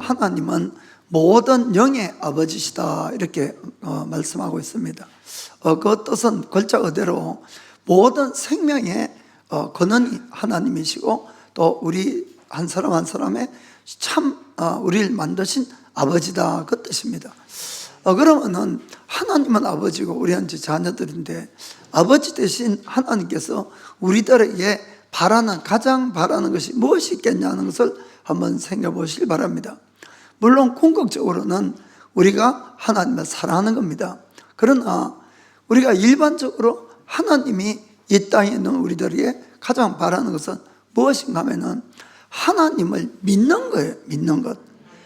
하나님은 모든 영의 아버지시다 이렇게 말씀하고 있습니다. 그 뜻은 글자 그대로 모든 생명의 근원이 하나님이시고 또 우리 한 사람 한 사람의 참 우리를 만드신 아버지다 그 뜻입니다. 그러면은 하나님은 아버지고 우리는 자녀들인데 아버지 대신 하나님께서 우리들에게 가장 바라는 것이 무엇이 있겠냐는 것을 한번 생각해 보시기 바랍니다. 물론 궁극적으로는 우리가 하나님을 사랑하는 겁니다. 그러나 우리가 일반적으로 하나님이 이 땅에 있는 우리들에게 가장 바라는 것은 무엇인가 하면은 하나님을 믿는 거예요. 믿는 것.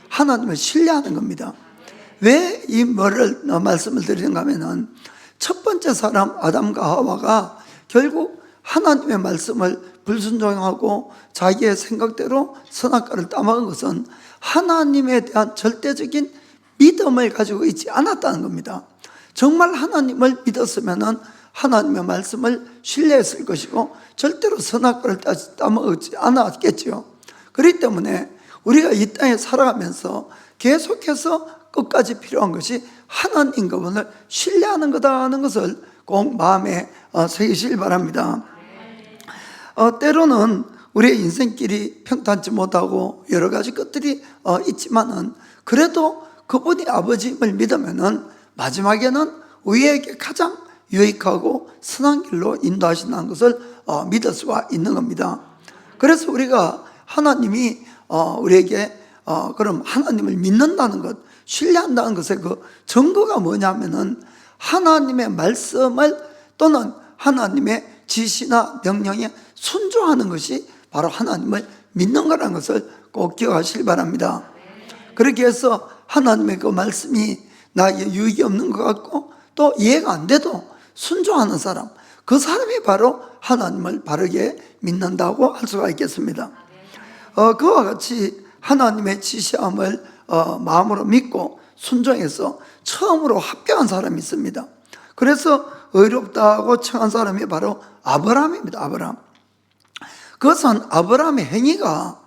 하나님을 신뢰하는 겁니다. 왜 이 말씀을 드리는가 하면은 첫 번째 사람 아담과 하와가 결국 하나님의 말씀을 불순종하고 자기의 생각대로 선악과를 따먹은 것은 하나님에 대한 절대적인 믿음을 가지고 있지 않았다는 겁니다. 정말 하나님을 믿었으면 하나님의 말씀을 신뢰했을 것이고 절대로 선악과를 따먹지 않았겠죠. 그렇기 때문에 우리가 이 땅에 살아가면서 계속해서 끝까지 필요한 것이 하나님 그분을 신뢰하는 거다는 것을 꼭 마음에 새기시길 바랍니다. 때로는 우리의 인생길이 평탄치 못하고 여러 가지 것들이 있지만은 그래도 그분이 아버지임을 믿으면은 마지막에는 우리에게 가장 유익하고 선한 길로 인도하신다는 것을 믿을 수가 있는 겁니다. 그래서 우리가 하나님이 우리에게 그럼 하나님을 믿는다는 것, 신뢰한다는 것의 그 증거가 뭐냐면은 하나님의 말씀을 또는 하나님의 지시나 명령에 순종하는 것이 바로 하나님을 믿는 거라는 것을 꼭 기억하시기 바랍니다. 그렇게 해서 하나님의 그 말씀이 나에게 유익이 없는 것 같고 또 이해가 안 돼도 순종하는 사람, 그 사람이 바로 하나님을 바르게 믿는다고 할 수가 있겠습니다. 그와 같이 하나님의 지시함을 마음으로 믿고 순종해서 처음으로 합격한 사람이 있습니다. 그래서 의롭다고 청한 사람이 바로 아브라함입니다. 아브라함. 그것은 아브라함의 행위가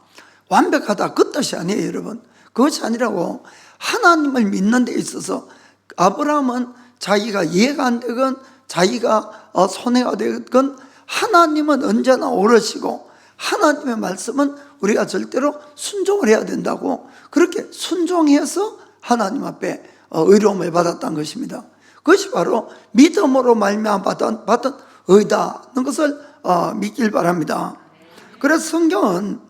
완벽하다 그 뜻이 아니에요, 여러분. 그것이 아니라고 하나님을 믿는 데 있어서 아브라함은 자기가 이해가 안 되건 자기가 손해가 되건 하나님은 언제나 오르시고 하나님의 말씀은 우리가 절대로 순종을 해야 된다고 그렇게 순종해서 하나님 앞에 의로움을 받았다는 것입니다. 그것이 바로 믿음으로 말미암아 받은 의다는 것을 믿길 바랍니다. 그래서 성경은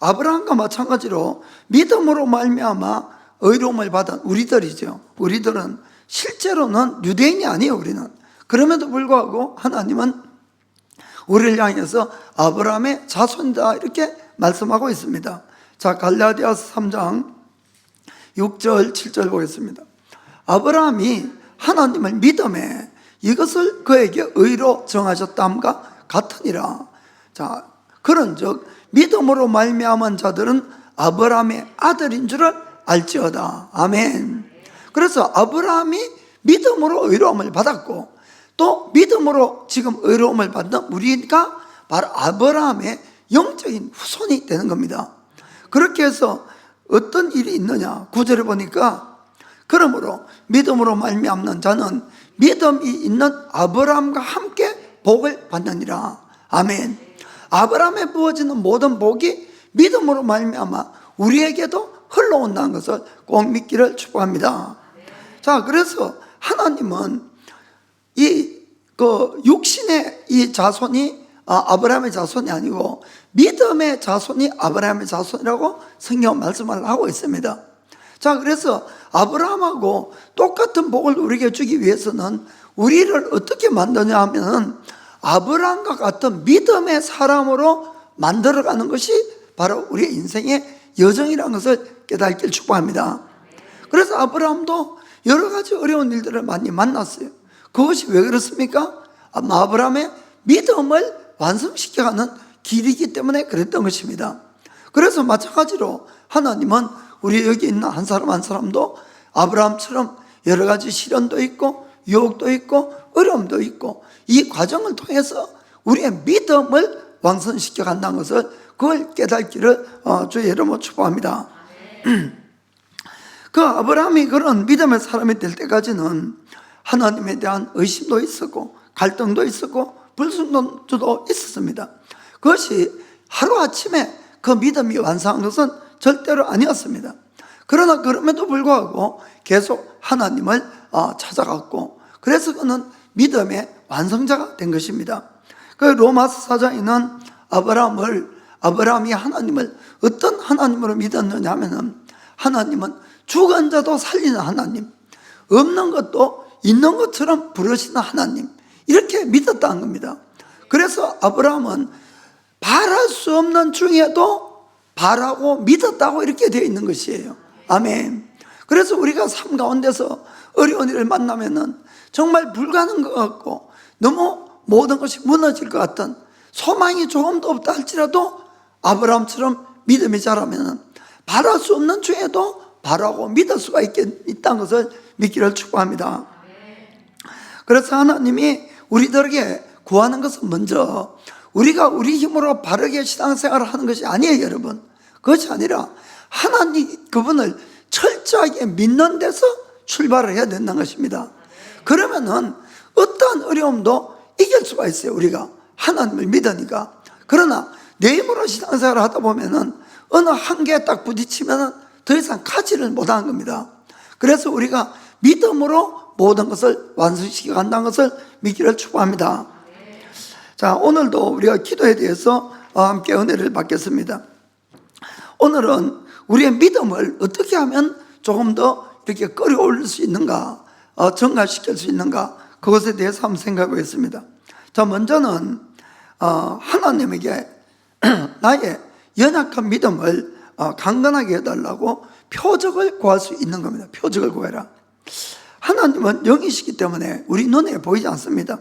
아브라함과 마찬가지로 믿음으로 말미암아 의로움을 받은 우리들이죠. 우리들은 실제로는 유대인이 아니에요. 우리는. 그럼에도 불구하고 하나님은 우리를 향해서 아브라함의 자손이다 이렇게 말씀하고 있습니다. 자, 갈라디아서 3장 6절 7절 보겠습니다. 아브라함이 하나님을 믿음에 이것을 그에게 의로 정하셨다함과 같으니라. 자, 그런즉 믿음으로 말미암은 자들은 아브라함의 아들인 줄을 알지어다. 아멘. 그래서 아브라함이 믿음으로 의로움을 받았고 또 믿음으로 지금 의로움을 받는 우리가 바로 아브라함의 영적인 후손이 되는 겁니다. 그렇게 해서 어떤 일이 있느냐 9절에 보니까 그러므로 믿음으로 말미암는 자는 믿음이 있는 아브라함과 함께 복을 받느니라. 아멘. 아브라함에 부어지는 모든 복이 믿음으로 말미암아 우리에게도 흘러온다는 것을 꼭 믿기를 축복합니다. 자, 그래서 하나님은 육신의 이 자손이 아브라함의 자손이 아니고 믿음의 자손이 아브라함의 자손이라고 성경 말씀을 하고 있습니다. 자, 그래서 아브라함하고 똑같은 복을 우리에게 주기 위해서는 우리를 어떻게 만드냐 하면 아브라함과 같은 믿음의 사람으로 만들어가는 것이 바로 우리의 인생의 여정이라는 것을 깨닫길 축복합니다. 그래서 아브라함도 여러 가지 어려운 일들을 많이 만났어요. 그것이 왜 그렇습니까? 아브라함의 믿음을 완성시켜가는 길이기 때문에 그랬던 것입니다. 그래서 마찬가지로 하나님은 우리 여기 있는 한 사람 한 사람도 아브라함처럼 여러 가지 시련도 있고 유혹도 있고 어려움도 있고 이 과정을 통해서 우리의 믿음을 완성시켜 간다는 것을 그걸 깨닫기를 주의 이름으로 축복합니다. 그 아브라함이 그런 믿음의 사람이 될 때까지는 하나님에 대한 의심도 있었고 갈등도 있었고 불순종도 있었습니다. 그것이 하루아침에 그 믿음이 완성한 것은 절대로 아니었습니다. 그러나 그럼에도 불구하고 계속 하나님을 찾아갔고, 그래서 그는 믿음의 완성자가 된 것입니다. 그 로마서 4장에는 아브라함이 하나님을 어떤 하나님으로 믿었느냐 하면은, 하나님은 죽은 자도 살리는 하나님, 없는 것도 있는 것처럼 부르시는 하나님, 이렇게 믿었다는 겁니다. 그래서 아브라함은 바랄 수 없는 중에도 바라고 믿었다고 이렇게 되어 있는 것이에요. 아멘. 그래서 우리가 삶 가운데서 어려운 일을 만나면은 정말 불가능한 것 같고 너무 모든 것이 무너질 것 같은 소망이 조금도 없다 할지라도 아브라함처럼 믿음이 자라면은 바랄 수 없는 중에도 바라고 믿을 수가 있다는 것을 믿기를 축복합니다. 그래서 하나님이 우리들에게 구하는 것은 먼저 우리가 우리 힘으로 바르게 신앙생활을 하는 것이 아니에요, 여러분. 그것이 아니라 하나님 그분을 철저하게 믿는 데서 출발을 해야 된다는 것입니다. 그러면은 어떠한 어려움도 이길 수가 있어요, 우리가 하나님을 믿으니까. 그러나 내 힘으로 신앙생활을 하다 보면은 어느 한계에 딱 부딪히면은 더 이상 가지를 못하는 겁니다. 그래서 우리가 믿음으로 모든 것을 완성시켜 간다는 것을 믿기를 축복합니다. 자, 오늘도 우리가 기도에 대해서 함께 은혜를 받겠습니다. 오늘은 우리의 믿음을 어떻게 하면 조금 더 이렇게 끌어올릴 수 있는가, 증가시킬 수 있는가, 그것에 대해서 한번 생각해 보겠습니다. 자, 먼저는 하나님에게 나의 연약한 믿음을 강건하게 해달라고 표적을 구할 수 있는 겁니다. 표적을 구해라. 하나님은 영이시기 때문에 우리 눈에 보이지 않습니다.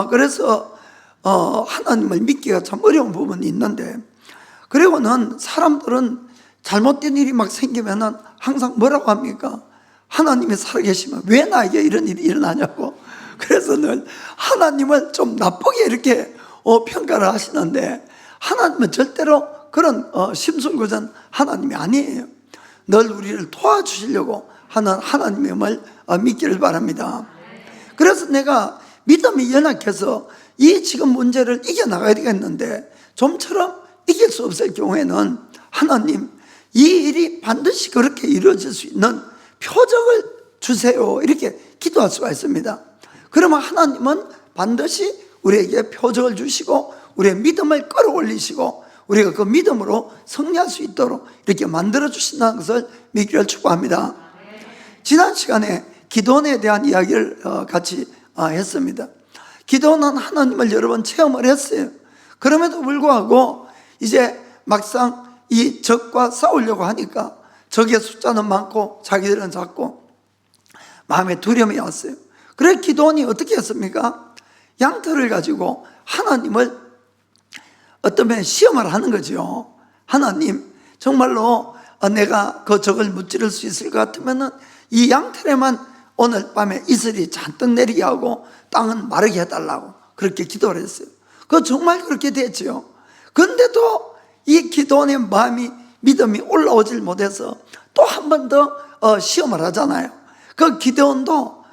그래서 하나님을 믿기가 참 어려운 부분이 있는데, 그리고는 사람들은 잘못된 일이 막 생기면은 항상 뭐라고 합니까? 하나님이 살아계시면 왜 나에게 이런 일이 일어나냐고. 그래서 늘 하나님을 좀 나쁘게 이렇게 평가를 하시는데, 하나님은 절대로 그런 심술구전 하나님이 아니에요. 늘 우리를 도와주시려고 하는 하나님임을 믿기를 바랍니다. 그래서 내가 믿음이 연약해서 이 지금 문제를 이겨나가야 되겠는데 좀처럼 이길 수 없을 경우에는 하나님, 이 일이 반드시 그렇게 이루어질 수 있는 표적을 주세요, 이렇게 기도할 수가 있습니다. 그러면 하나님은 반드시 우리에게 표적을 주시고 우리의 믿음을 끌어올리시고 우리가 그 믿음으로 승리할 수 있도록 이렇게 만들어 주신다는 것을 믿기를 축복합니다. 지난 시간에 기도원에 대한 이야기를 같이 했습니다. 기도원은 하나님을 여러 번 체험을 했어요. 그럼에도 불구하고 이제 막상 이 적과 싸우려고 하니까 적의 숫자는 많고 자기들은 작고 마음에 두려움이 왔어요. 그래서 기도원이 어떻게 했습니까? 양털을 가지고 하나님을 어떤 면에 시험을 하는 거죠. 하나님, 정말로 내가 그 적을 무찌를 수 있을 것 같으면은 이 양털에만 오늘 밤에 이슬이 잔뜩 내리게 하고 땅은 마르게 해달라고 그렇게 기도를 했어요. 그 정말 그렇게 됐죠. 그런데도 이 기도원의 마음이, 믿음이 올라오질 못해서 또 한 번 더 시험을 하잖아요. 그 기도원도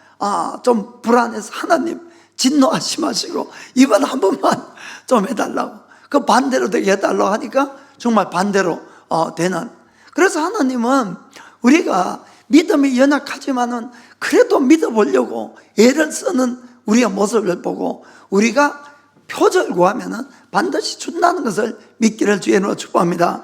좀 불안해서 하나님 진노하지 마시고 이번 한 번만 좀 해달라고, 그 반대로 되게 해달라고 하니까 정말 반대로 되는. 그래서 하나님은 우리가 믿음이 연약하지만은 그래도 믿어보려고 애를 쓰는 우리의 모습을 보고 우리가 표적을 구하면은 반드시 준다는 것을 믿기를 주의로 축복합니다.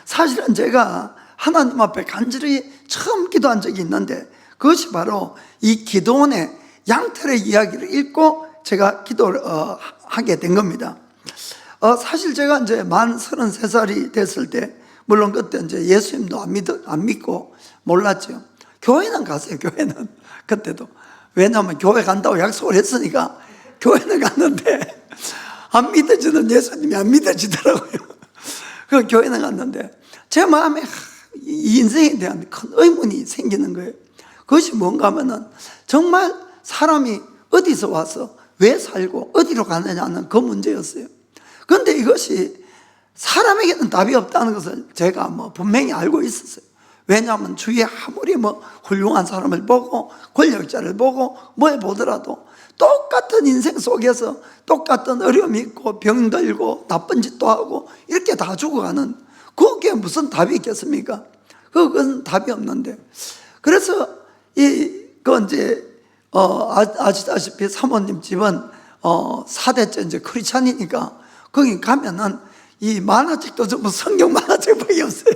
사실은 제가 하나님 앞에 간절히 처음 기도한 적이 있는데 그것이 바로 이 기도원의 양털의 이야기를 읽고 제가 기도를 하게 된 겁니다. 사실 제가 이제 만 33살이 됐을 때, 물론 그때 이제 예수님도 안 믿고 몰랐죠. 교회는 갔어요, 교회는. 그때도. 왜냐하면 교회 간다고 약속을 했으니까 교회는 갔는데 안 믿어지는 예수님이 안 믿어지더라고요. 그 교회는 갔는데 제 마음에 이 인생에 대한 큰 의문이 생기는 거예요. 그것이 뭔가 하면은 정말 사람이 어디서 와서 왜 살고 어디로 가느냐는 그 문제였어요. 그런데 이것이 사람에게는 답이 없다는 것을 제가 분명히 알고 있었어요. 왜냐하면 주위에 아무리 뭐 훌륭한 사람을 보고 권력자를 보고 뭘 보더라도 똑같은 인생 속에서 똑같은 어려움이 있고 병들고 나쁜 짓도 하고 이렇게 다 죽어가는, 그게 무슨 답이 있겠습니까? 그건 답이 없는데. 그래서 그 이제 아시다시피 사모님 집은 4대째 이제 크리스찬이니까 거기 가면은 이 만화책도 전부 성경 만화책밖에 없어요.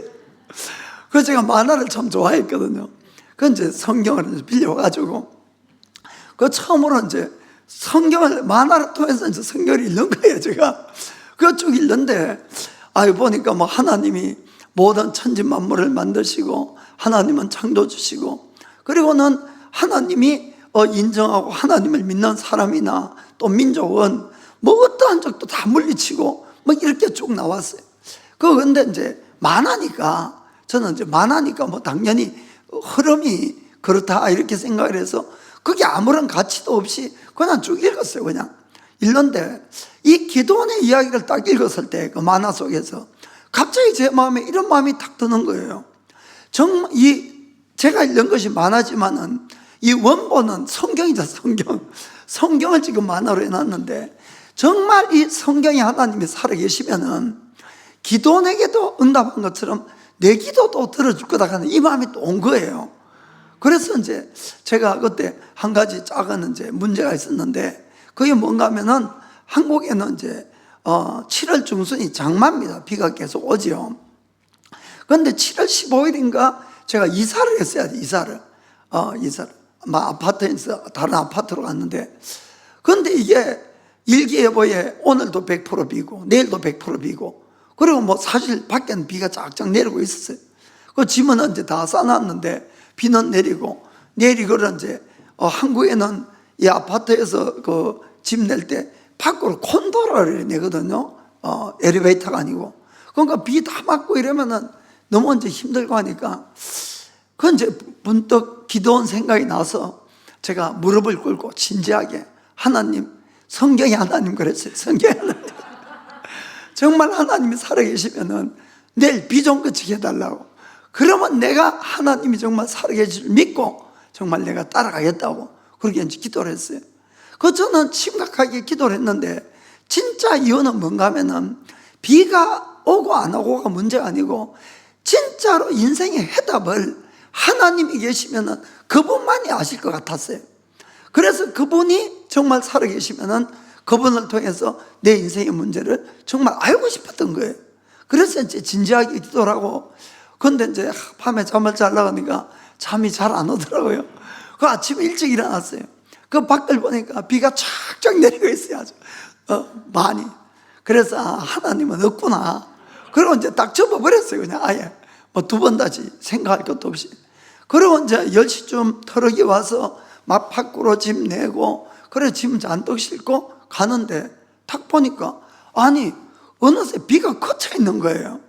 그래서 제가 만화를 참 좋아했거든요. 그 이제 성경을 빌려가지고 그 처음으로 이제 성경을 만화를 통해서 이제 성경을 읽는 거예요, 제가. 그거 쭉 읽는데, 보니까 뭐 하나님이 모든 천지 만물을 만드시고, 하나님은 창조주시고, 그리고는 하나님이 인정하고 하나님을 믿는 사람이나 또 민족은 뭐 어떠한 적도 다 물리치고, 뭐 이렇게 쭉 나왔어요. 근데 이제 만화니까, 저는 이제 만화니까 뭐 당연히 흐름이 그렇다 이렇게 생각을 해서 그게 아무런 가치도 없이 그냥 쭉 읽었어요. 그냥 읽는데 이 기도원의 이야기를 딱 읽었을 때 그 만화 속에서 갑자기 제 마음에 이런 마음이 탁 드는 거예요. 정말 제가 읽는 것이 만화지만은 이 원본은 성경이죠. 성경을 지금 만화로 해놨는데, 정말 이 성경에 하나님이 살아계시면은 기도원에게도 응답한 것처럼 내 기도도 들어줄 거다 하는 이 마음이 또 온 거예요. 그래서 이제 제가 그때 한 가지 작은 이제 문제가 있었는데, 그게 뭔가 하면은 한국에는 이제 7월 중순이 장마입니다. 비가 계속 오지요. 그런데 7월 15일인가 제가 이사를 했어야 돼. 이사를 아파트에서 다른 아파트로 갔는데, 그런데 이게 일기예보에 오늘도 100% 비고 내일도 100% 비고, 그리고 뭐 사실 밖에는 비가 쫙쫙 내리고 있었어요. 그 짐은 이제 다 싸놨는데 비는 내리고, 내일이 그런 이제 한국에는 이 아파트에서 그 짐 낼 때 밖으로 콘도라를 내거든요. 엘리베이터가 아니고. 그러니까 비 다 맞고 이러면은 너무 이제 힘들고 하니까, 그 이제 문득 기도원 생각이 나서 제가 무릎을 꿇고 진지하게, 하나님, 성경이 하나님 그랬어요. 성경이 하나님. 정말 하나님이 살아계시면은 내일 비 좀 그치게 해달라고. 그러면 내가 하나님이 정말 살아계실 줄 믿고 정말 내가 따라가겠다고 그렇게 이제 기도를 했어요. 저는 심각하게 기도를 했는데, 진짜 이유는 뭔가 하면은 비가 오고 안 오고가 문제가 아니고 진짜로 인생의 해답을 하나님이 계시면은 그분만이 아실 것 같았어요. 그래서 그분이 정말 살아계시면은 그분을 통해서 내 인생의 문제를 정말 알고 싶었던 거예요. 그래서 이제 진지하게 기도를 하고, 근데 이제 밤에 잠을 자려고 하니까 잠이 잘 안 오더라고요. 아침에 일찍 일어났어요. 밖을 보니까 비가 쫙쫙 내리고 있어요. 아주 많이. 그래서 하나님은 없구나. 그리고 이제 딱 접어버렸어요. 그냥 아예 뭐 두 번 다시 생각할 것도 없이. 그리고 이제 10시쯤 터럭이 와서 막 밖으로 짐 내고, 그래 짐 잔뜩 싣고 가는데 딱 보니까 어느새 비가 그쳐 있는 거예요.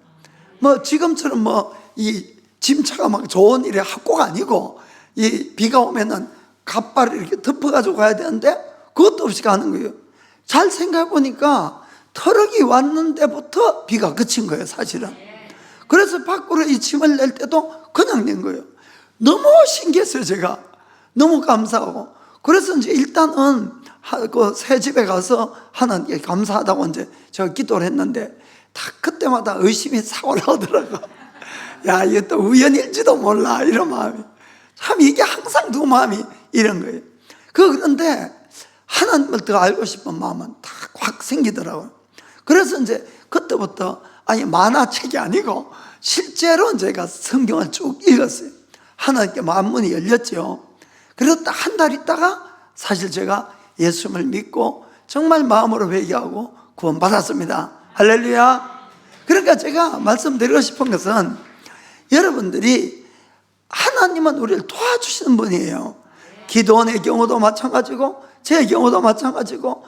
뭐 지금처럼 뭐 이 짐차가 막 좋은 일의 학고가 아니고, 이 비가 오면은 갓발을 이렇게 덮어가지고 가야 되는데 그것도 없이 가는 거예요. 잘 생각해 보니까 터럭이 왔는데부터 비가 그친 거예요, 사실은. 그래서 밖으로 이 짐을 낼 때도 그냥 낸 거예요. 너무 신기했어요, 제가. 너무 감사하고. 그래서 이제 일단은 그 새 집에 가서 하나님께 감사하다고 이제 제가 기도를 했는데, 다 그때마다 의심이 싹 올라오더라고. 야, 이게 또 우연일지도 몰라, 이런 마음이. 참 이게 항상 두 마음이 이런 거예요. 그런데 하나님을 더 알고 싶은 마음은 다 확 생기더라고요. 그래서 이제 그때부터 만화책이 아니고 실제로 제가 성경을 쭉 읽었어요. 하나님께 마음문이 열렸죠. 그래서 딱 한 달 있다가 사실 제가 예수님을 믿고 정말 마음으로 회개하고 구원받았습니다. 할렐루야. 그러니까 제가 말씀드리고 싶은 것은, 여러분들이 하나님은 우리를 도와주시는 분이에요. 기도원의 경우도 마찬가지고 제 경우도 마찬가지고,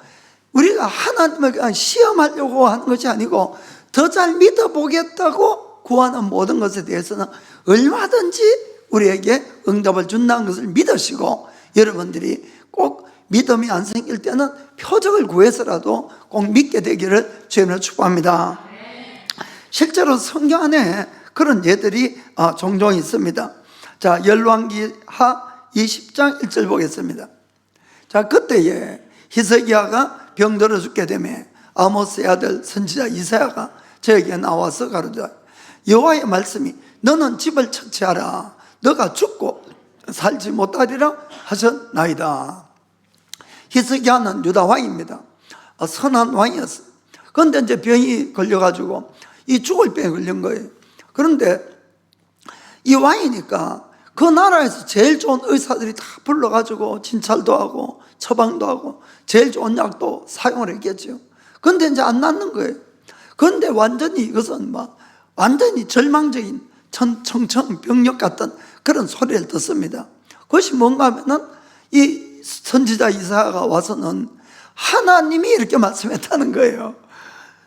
우리가 하나님을 그냥 시험하려고 하는 것이 아니고 더 잘 믿어보겠다고 구하는 모든 것에 대해서는 얼마든지 우리에게 응답을 준다는 것을 믿으시고, 여러분들이 꼭 믿음이 안 생길 때는 표적을 구해서라도 꼭 믿게 되기를 주님으로 축복합니다. 실제로 성경 안에 그런 예들이 종종 있습니다. 자, 열왕기하 20장 1절 보겠습니다. 자, 그때에 히스기야가 병들어 죽게 되며 아모스의 아들 선지자 이사야가 저에게 나와서 가로되 여호와의 말씀이 너는 집을 처치하라 너가 죽고 살지 못하리라 하셨나이다. 히스기야는 유다 왕입니다. 선한 왕이었어요. 그런데 이제 병이 걸려가지고 이 죽을 병에 걸린 거예요. 그런데 이 왕이니까 그 나라에서 제일 좋은 의사들이 다 불러가지고 진찰도 하고 처방도 하고 제일 좋은 약도 사용을 했겠죠. 그런데 이제 안 낫는 거예요. 그런데 완전히 이것은 막 완전히 절망적인 청천벽력 같은 그런 소리를 듣습니다. 그것이 뭔가 하면은 이 선지자 이사야가 와서는 하나님이 이렇게 말씀했다는 거예요.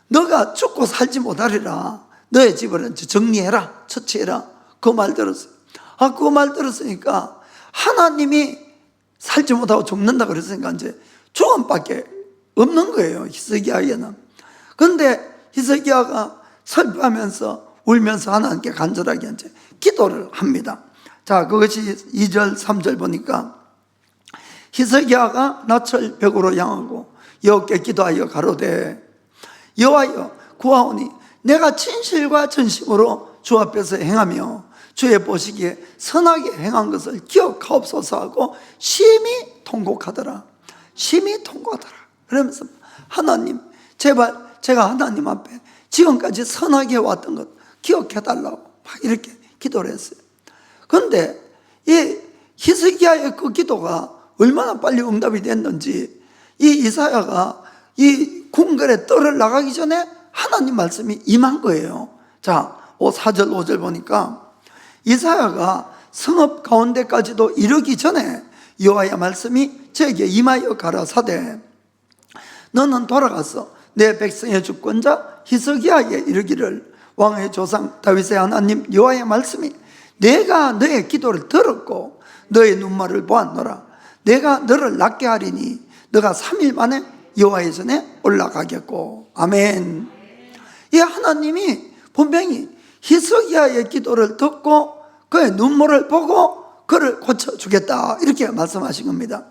너가 죽고 살지 못하리라. 너의 집을 정리해라. 처치해라. 그 말 들었어요. 그 말 들었으니까 하나님이 살지 못하고 죽는다 그랬으니까 이제 죽음밖에 없는 거예요. 히스기야에는. 그런데 히스기야가 슬퍼하면서 울면서 하나님께 간절하게 이제 기도를 합니다. 자, 그것이 2절 3절 보니까 히스기야가 낯을 벽으로 향하고 여호와께 기도하여 가로되 여호와여 구하오니 내가 진실과 전심으로 주 앞에서 행하며 주의 보시기에 선하게 행한 것을 기억하옵소서 하고 심히 통곡하더라. 심히 통곡하더라. 그러면서 하나님 제발 제가 하나님 앞에 지금까지 선하게 왔던 것 기억해달라고 막 이렇게 기도를 했어요. 그런데 이 히스기야의 그 기도가 얼마나 빨리 응답이 됐는지 이 이사야가 이 궁궐에 뜰을 나가기 전에 하나님 말씀이 임한 거예요. 자, 4절 5절 보니까 이사야가 성읍 가운데까지도 이르기 전에 여호와의 말씀이 저에게 임하여 가라사대 너는 돌아가서 내 백성의 주권자 히스기야에게 이르기를 왕의 조상 다윗의 하나님 여호와의 말씀이 내가 너의 기도를 들었고 너의 눈물을 보았노라. 내가 너를 낫게 하리니 너가 3일 만에 여호와의 전에 올라가겠고. 아멘. 이 하나님이 분명히 히스기야의 기도를 듣고 그의 눈물을 보고 그를 고쳐주겠다 이렇게 말씀하신 겁니다.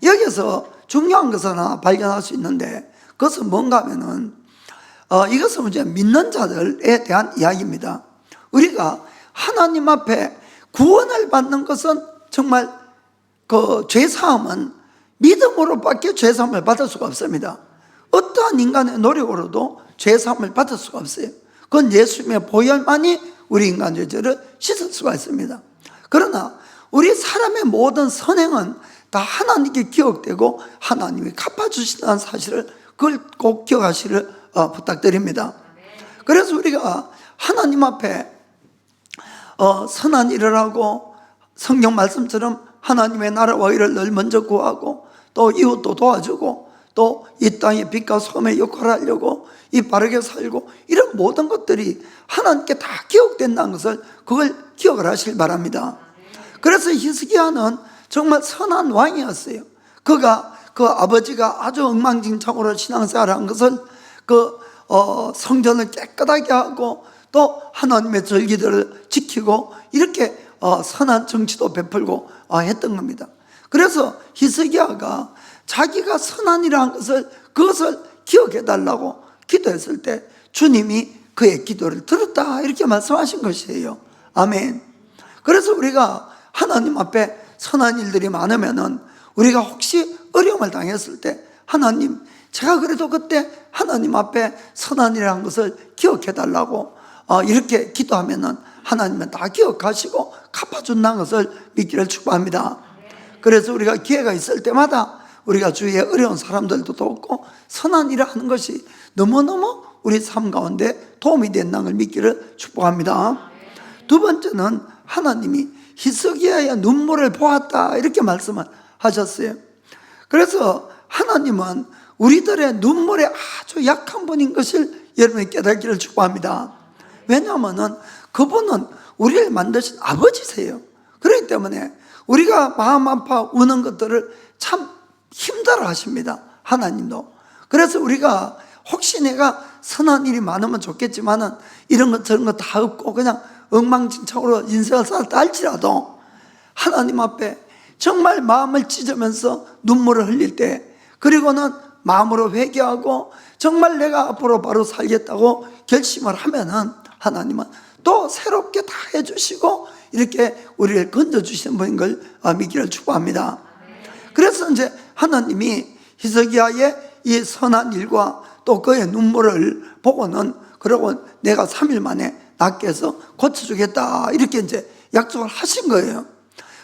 여기서 중요한 것을 하나 발견할 수 있는데 그것은 뭔가 하면은 이것은 이제 믿는 자들에 대한 이야기입니다. 우리가 하나님 앞에 구원을 받는 것은 정말 그 죄사함은 믿음으로밖에 죄사함을 받을 수가 없습니다. 어떠한 인간의 노력으로도 죄사함을 받을 수가 없어요. 그건 예수님의 보혈만이 우리 인간의 죄를 씻을 수가 있습니다. 그러나 우리 사람의 모든 선행은 다 하나님께 기억되고 하나님이 갚아주신다는 사실을 그걸 꼭 기억하시기를 부탁드립니다. 그래서 우리가 하나님 앞에 선한 일을 하고 성경 말씀처럼 하나님의 나라와 의를 늘 먼저 구하고 또 이웃도 도와주고 또 이 땅의 빛과 소금의 역할을 하려고 이 바르게 살고 이런 모든 것들이 하나님께 다 기억된다는 것을 그걸 기억을 하시길 바랍니다. 그래서 히스기야는 정말 선한 왕이었어요. 그가 그 아버지가 아주 엉망진창으로 신앙생활을 한 것을 그 성전을 깨끗하게 하고 또 하나님의 절기들을 지키고 이렇게 선한 정치도 베풀고 했던 겁니다. 그래서 히스기야가 자기가 선한 일을 한 것을 그것을 기억해 달라고 기도했을 때 주님이 그의 기도를 들었다 이렇게 말씀하신 것이에요. 아멘. 그래서 우리가 하나님 앞에 선한 일들이 많으면은 우리가 혹시 어려움을 당했을 때 하나님 제가 그래도 그때 하나님 앞에 선한 일을 한 것을 기억해 달라고 이렇게 기도하면은 하나님은 다 기억하시고 갚아준다는 것을 믿기를 축복합니다. 그래서 우리가 기회가 있을 때마다 우리가 주위에 어려운 사람들도 돕고 선한 일을 하는 것이 너무너무 우리 삶 가운데 도움이 된다는 걸 믿기를 축복합니다. 두 번째는 하나님이 히스기야의 눈물을 보았다 이렇게 말씀을 하셨어요. 그래서 하나님은 우리들의 눈물에 아주 약한 분인 것을 여러분이 깨닫기를 축복합니다. 왜냐하면 그분은 우리를 만드신 아버지세요. 그렇기 때문에 우리가 마음 아파 우는 것들을 참 힘들어 하십니다. 하나님도. 그래서 우리가 혹시 내가 선한 일이 많으면 좋겠지만은 이런 것 저런 거 다 없고 그냥 엉망진창으로 인생을 살았다 할지라도 하나님 앞에 정말 마음을 찢으면서 눈물을 흘릴 때, 그리고는 마음으로 회개하고 정말 내가 앞으로 바로 살겠다고 결심을 하면은 하나님은 또 새롭게 다 해주시고 이렇게 우리를 건져주시는 분인 걸 믿기를 축복합니다. 그래서 이제 하나님이 히스기야의 이 선한 일과 또 그의 눈물을 보고는, 그러고 내가 3일 만에 낫게 해서 고쳐주겠다 이렇게 이제 약속을 하신 거예요.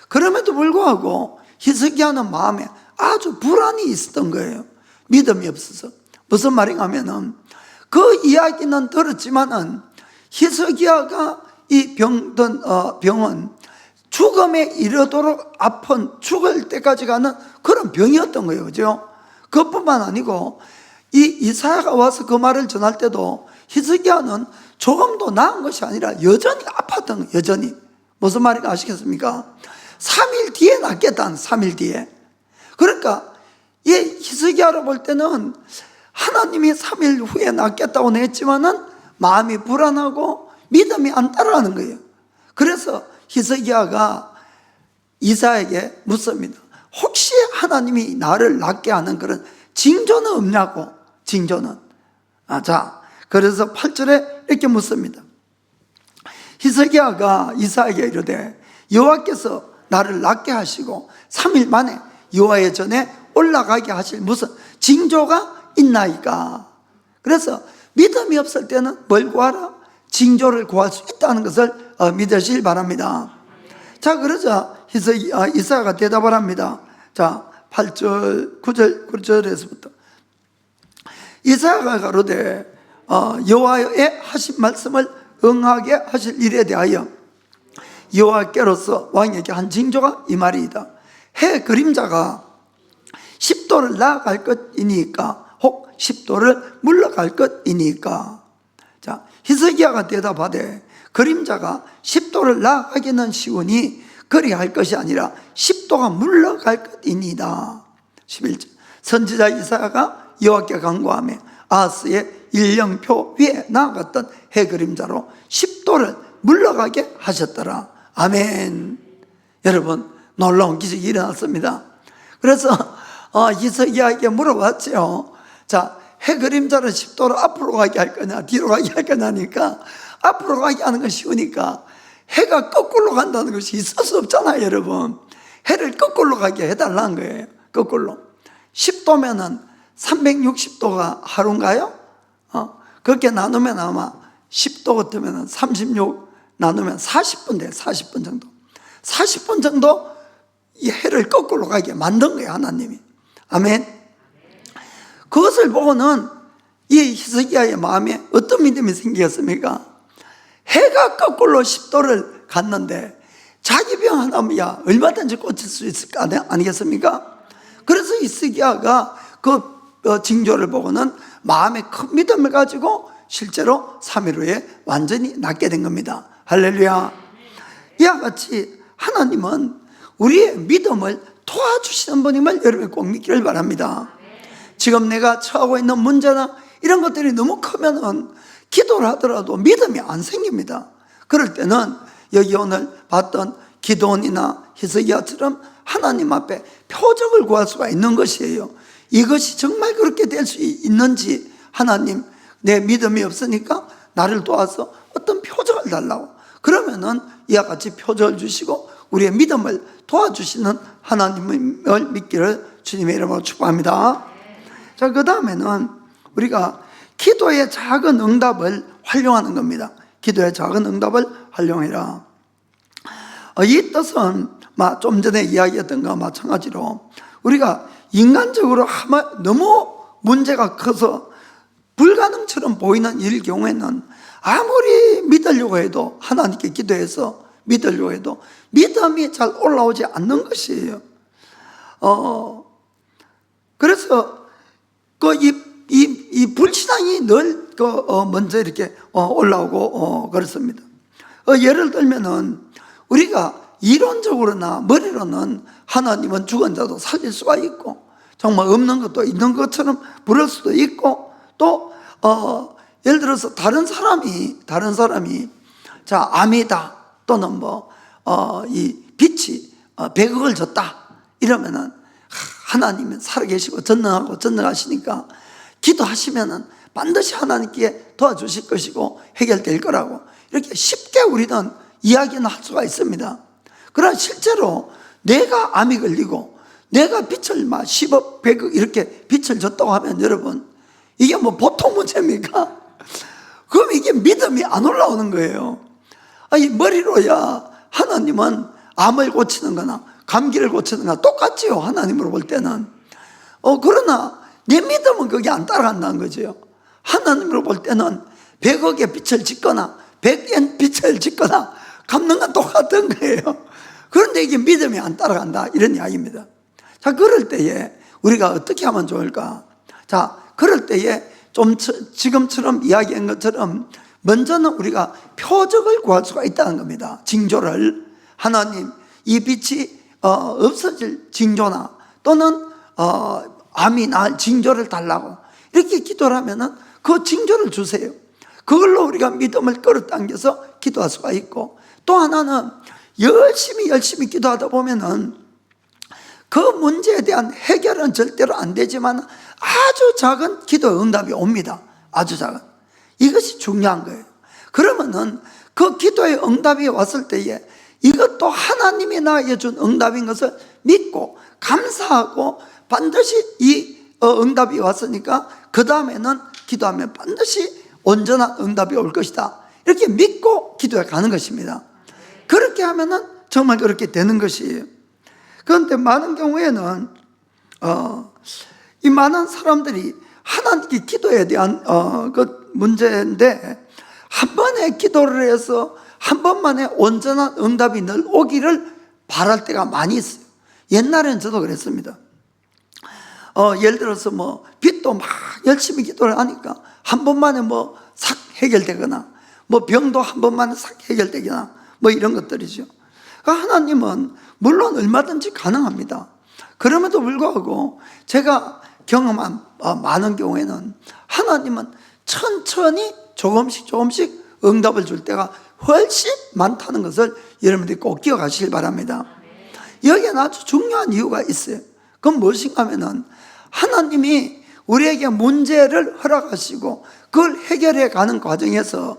그럼에도 불구하고 히스기야는 마음에 아주 불안이 있었던 거예요. 믿음이 없어서. 무슨 말인가 하면은 그 이야기는 들었지만은 히스기야가 이 병든 병은 죽음에 이르도록 아픈, 죽을 때까지 가는 그런 병이었던 거예요. 그죠? 그것뿐만 아니고 이 이사야가 와서 그 말을 전할 때도 히스기야는 조금도 나은 것이 아니라 여전히 아팠던 거예요. 여전히. 무슨 말인가 아시겠습니까? 3일 뒤에 낫겠다는, 3일 뒤에. 그러니까 이 히스기야로 볼 때는 하나님이 3일 후에 낫겠다고는 했지만은 마음이 불안하고 믿음이 안 따라가는 거예요. 그래서 히스기야가 이사야에게 묻습니다. 혹시 하나님이 나를 낫게 하는 그런 징조는 없냐고. 징조는. 자, 그래서 8절에 이렇게 묻습니다. 히스기야가 이사야에게 이르되 여호와께서 나를 낫게 하시고 3일 만에 여호와의 전에 올라가게 하실 무슨 징조가 있나이까. 그래서 믿음이 없을 때는 뭘 구하라? 징조를 구할 수 있다는 것을 믿으시길 바랍니다. 자, 그러자 이사야가 대답을 합니다. 자, 8절, 9절에서부터 이사야가 가로되 여호와의 하신 말씀을 응하게 하실 일에 대하여 여호와께로서 왕에게 한 징조가 이 말이다. 해 그림자가 10도를 나아갈 것이니까 혹 10도를 물러갈 것이니까. 자, 히스기야가 대답하되 그림자가 10도를 나아가기는 쉬우니 그리할 것이 아니라 10도가 물러갈 것이니이다. 11절 선지자 이사야가 여호와께 간구하며 아하스의 일령표 위에 나아갔던 해 그림자로 10도를 물러가게 하셨더라. 아멘. 여러분, 놀라운 기적이 일어났습니다. 그래서 히스기야에게 물어봤죠. 자, 해 그림자를 10도로 앞으로 가게 할 거냐 뒤로 가게 할 거냐니까 앞으로 가게 하는 건 쉬우니까 해가 거꾸로 간다는 것이 있을 수 없잖아요. 여러분, 해를 거꾸로 가게 해달라는 거예요. 거꾸로. 10도면은 360도가 하루인가요? 그렇게 나누면 아마 10도 같으면 36 나누면 40분 돼요. 40분 정도. 40분 정도 이 해를 거꾸로 가게 만든 거예요. 하나님이. 아멘. 그것을 보고는 이 히스기야의 마음에 어떤 믿음이 생겼습니까? 해가 거꾸로 10도를 갔는데 자기 병 하나면 얼마든지 고칠 수 있을 거 아니겠습니까? 그래서 히스기야가 그 징조를 보고는 마음에 큰 믿음을 가지고 실제로 3일 후에 완전히 낫게 된 겁니다. 할렐루야. 이와 같이 하나님은 우리의 믿음을 도와주시는 분임을 여러분이 꼭 믿기를 바랍니다. 지금 내가 처하고 있는 문제나 이런 것들이 너무 크면은 기도를 하더라도 믿음이 안 생깁니다. 그럴 때는 여기 오늘 봤던 기도원이나 히스기야처럼 하나님 앞에 표적을 구할 수가 있는 것이에요. 이것이 정말 그렇게 될 수 있는지, 하나님 내 믿음이 없으니까 나를 도와서 어떤 표적을 달라고. 그러면은 이와 같이 표적을 주시고 우리의 믿음을 도와주시는 하나님을 믿기를 주님의 이름으로 축복합니다. 자, 그 다음에는 우리가 기도의 작은 응답을 활용하는 겁니다. 기도의 작은 응답을 활용해라. 이 뜻은 좀 전에 이야기했던 것과 마찬가지로 우리가 인간적으로 너무 문제가 커서 불가능처럼 보이는 일 경우에는 아무리 믿으려고 해도, 하나님께 기도해서 믿으려고 해도 믿음이 잘 올라오지 않는 것이에요. 그래서 이 불신앙이 늘 먼저 이렇게 올라오고 그렇습니다. 예를 들면은 우리가 이론적으로나 머리로는 하나님은 죽은 자도 살릴 수가 있고 정말 없는 것도 있는 것처럼 부를 수도 있고 또 예를 들어서 다른 사람이 자, 암이다 또는 이 빛이 100억을 줬다 이러면은 하나님은 살아계시고 전능하시니까 기도하시면은 반드시 하나님께 도와주실 것이고 해결될 거라고 이렇게 쉽게 우리는 이야기는 할 수가 있습니다. 그러나 실제로 내가 암이 걸리고 내가 빛을 10억, 100억 이렇게 빛을 줬다고 하면 여러분 이게 보통 문제입니까? 그럼 이게 믿음이 안 올라오는 거예요. 아니 머리로야 하나님은 암을 고치는 거나 감기를 고치는 거나 똑같지요. 하나님으로 볼 때는. 그러나 내 믿음은 그게 안 따라간다는 거죠. 하나님으로 볼 때는 100억의 빛을 짓거나 100엔 빛을 짓거나 갚는 건 똑같은 거예요. 그런데 이게 믿음이 안 따라간다 이런 이야기입니다. 자, 그럴 때에 우리가 어떻게 하면 좋을까? 자, 그럴 때에 좀 지금처럼 이야기한 것처럼 먼저는 우리가 표적을 구할 수가 있다는 겁니다. 징조를. 하나님 이 빛이 없어질 징조나 또는 암이 나을 징조를 달라고 이렇게 기도를 하면은 그 징조를 주세요. 그걸로 우리가 믿음을 끌어당겨서 기도할 수가 있고, 또 하나는 열심히 기도하다 보면은 그 문제에 대한 해결은 절대로 안 되지만 아주 작은 기도 응답이 옵니다. 아주 작은. 이것이 중요한 거예요. 그러면은 그 기도의 응답이 왔을 때에 이것도 하나님이 나에게 준 응답인 것을 믿고 감사하고 반드시 이 응답이 왔으니까 그 다음에는 기도하면 반드시 온전한 응답이 올 것이다. 이렇게 믿고 기도해 가는 것입니다. 그렇게 하면은 정말 그렇게 되는 것이에요. 그런데 많은 경우에는 이 많은 사람들이 하나님께 기도에 대한 그 문제인데 한 번에 기도를 해서 한 번만에 온전한 응답이 늘 오기를 바랄 때가 많이 있어요. 옛날에는 저도 그랬습니다. 예를 들어서 빚도 막 열심히 기도를 하니까 한 번만에 싹 해결되거나 병도 한 번만에 싹 해결되거나 이런 것들이죠. 하나님은 물론 얼마든지 가능합니다. 그럼에도 불구하고 제가 경험한 많은 경우에는 하나님은 천천히 조금씩 응답을 줄 때가 훨씬 많다는 것을 여러분들이 꼭 기억하시길 바랍니다. 여기에 아주 중요한 이유가 있어요. 그건 무엇인가 하면은 하나님이 우리에게 문제를 허락하시고 그걸 해결해 가는 과정에서는